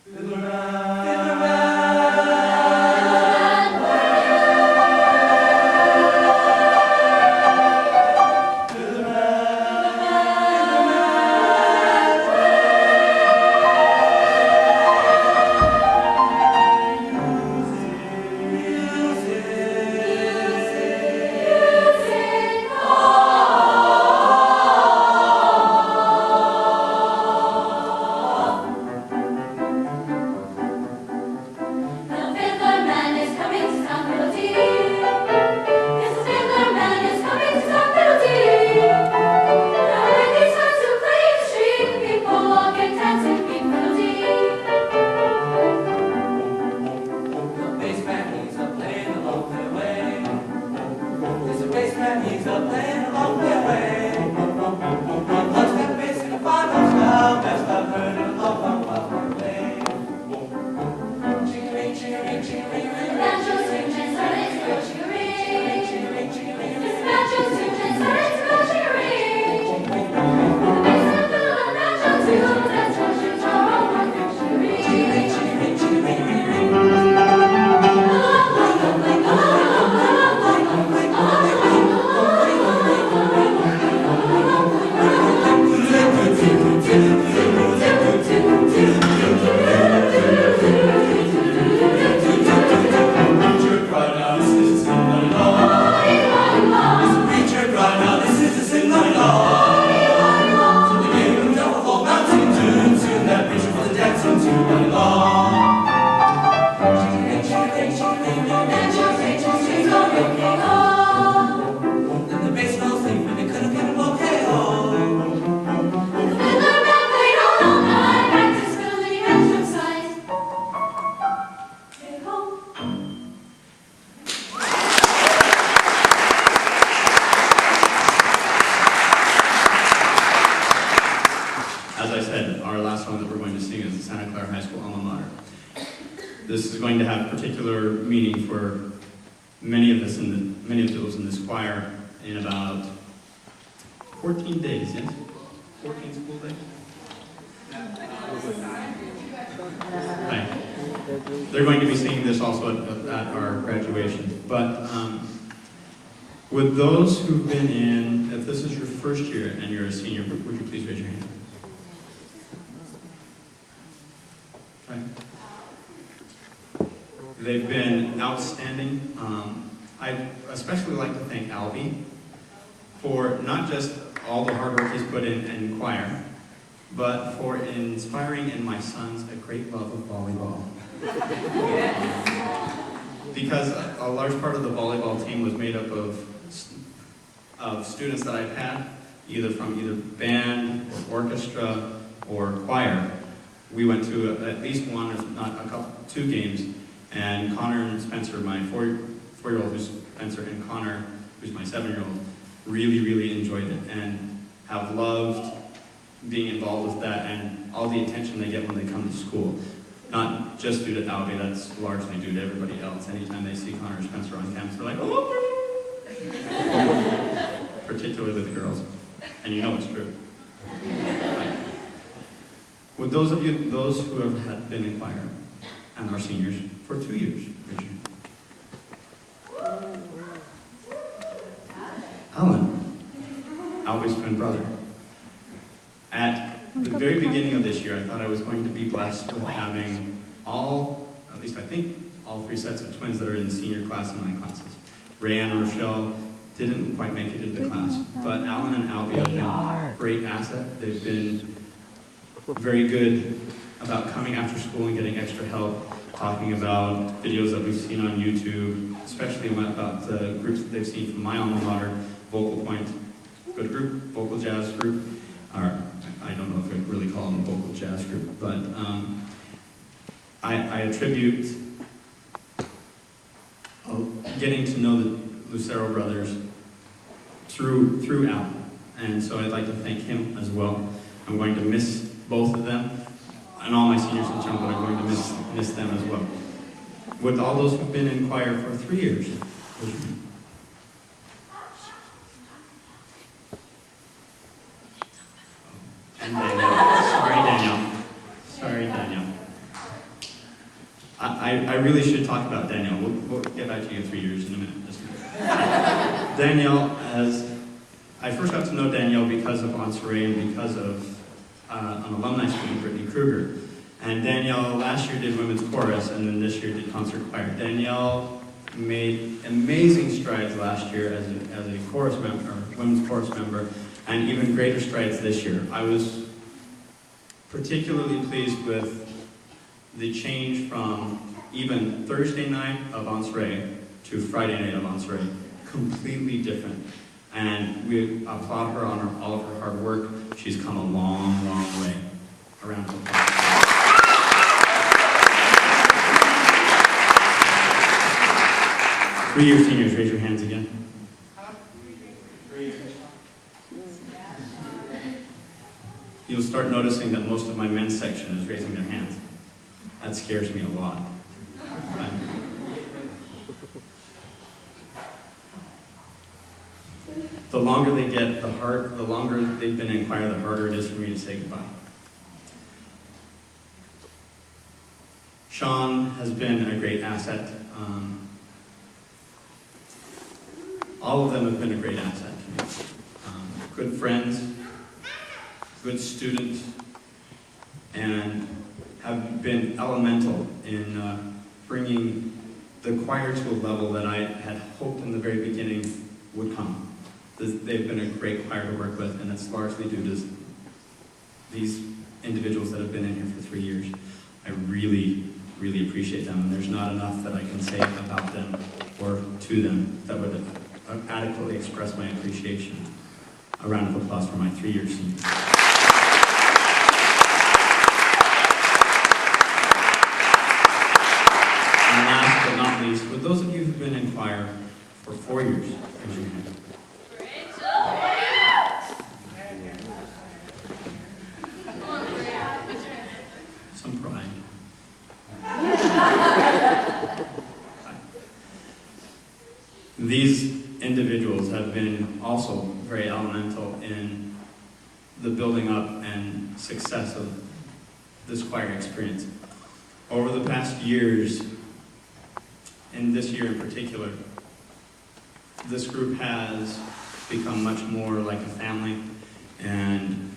Fiddler Man, Fiddler Man. This is going to have particular meaning for many of those in this choir in about 14 days, yes? 14 school days? Right. They're going to be singing this also at our graduation. But with those who've been in, if this is your first year and you're a senior, would you please raise your hand? Right. They've been outstanding. I'd especially like to thank Albie for not just all the hard work he's put in choir, but for inspiring in my sons a great love of volleyball. Because a large part of the volleyball team was made up of students that I've had, either from band, or orchestra, or choir. We went to at least one, if not a couple, 2 games. And Connor and Spencer, my 4-year-old, who's Spencer, and Connor, who's my 7-year-old, really, really enjoyed it and have loved being involved with that and all the attention they get when they come to school. Not just due to Albie, that's largely due to everybody else. Anytime they see Connor or Spencer on campus, they're like, oh! Particularly the girls. And you know it's true. Right. With those of you, those who have been in choir, and our seniors for 2 years, Richard. Alan, Albie's twin brother. At the very beginning of this year, I thought I was going to be blessed with having at least I think, all 3 sets of twins that are in the senior class in my classes. Rayanne and Rochelle didn't quite make it into class, but Alan and Albie have been a great asset. They've been very good about coming after school and getting extra help, talking about videos that we've seen on YouTube, especially about the groups that they've seen from my alma mater, Vocal Point, good group, vocal jazz group, or I don't know if we really call them a vocal jazz group, but I attribute getting to know the Lucero brothers through Al, and so I'd like to thank him as well. I'm going to miss both of them, and all my seniors in general, but I'm going to miss them as well. With all those who've been in choir for 3 years. And Daniel. Sorry, Daniel. I really should talk about Danielle. We'll get back to you in 3 years in a minute. Danielle, I first got to know Danielle because of Aunt Saray and because of an alumni student, Brittany Kruger. And Danielle last year did women's chorus, and then this year did concert choir. Danielle made amazing strides last year as a chorus member, or women's chorus member, and even greater strides this year. I was particularly pleased with the change from even Thursday night of Aunt Saray to Friday night of Aunt Saray. Completely different. And we applaud her on all of her hard work. She's come a long, long way. A round of applause. 3-year seniors, raise your hands again. You'll start noticing that most of my men's section is raising their hands. That scares me a lot. The longer they get, the longer they've been in choir, the harder it is for me to say goodbye. Sean has been a great asset. All of them have been a great asset to me. Good friends, good students, and have been elemental in bringing the choir to a level that I had hoped in the very beginning would come. They've been a great choir to work with, and it's largely due to these individuals that have been in here for 3 years. I really, really appreciate them, and there's not enough that I can say about them or to them that would adequately express my appreciation. A round of applause for my 3-year seniors. And last but not least, with those of you who've been in choir for 4 years, raise your hand. Some pride. These individuals have been also very elemental in the building up and success of this choir experience. Over the past years, and this year in particular, this group has become much more like a family and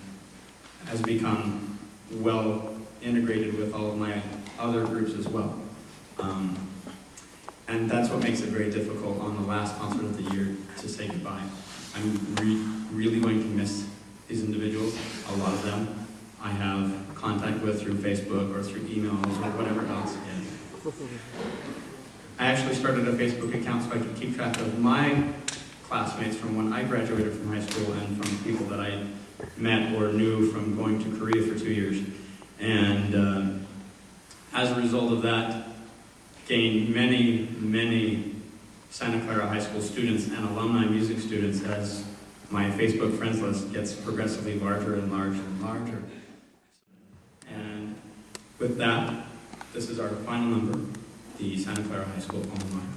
has become well integrated with all of my other groups as well. And that's what makes it very difficult on the last concert of the year to say goodbye. I'm really going to miss these individuals, a lot of them. I have contact with through Facebook or through emails or whatever else. I actually started a Facebook account so I could keep track of my classmates from when I graduated from high school and from people that I met or knew from going to Korea for 2 years. And as a result of that, gained many, many Santa Clara High School students and alumni music students as my Facebook friends list gets progressively larger and larger and larger. And with that, this is our final number, the Santa Clara High School Alma Mater.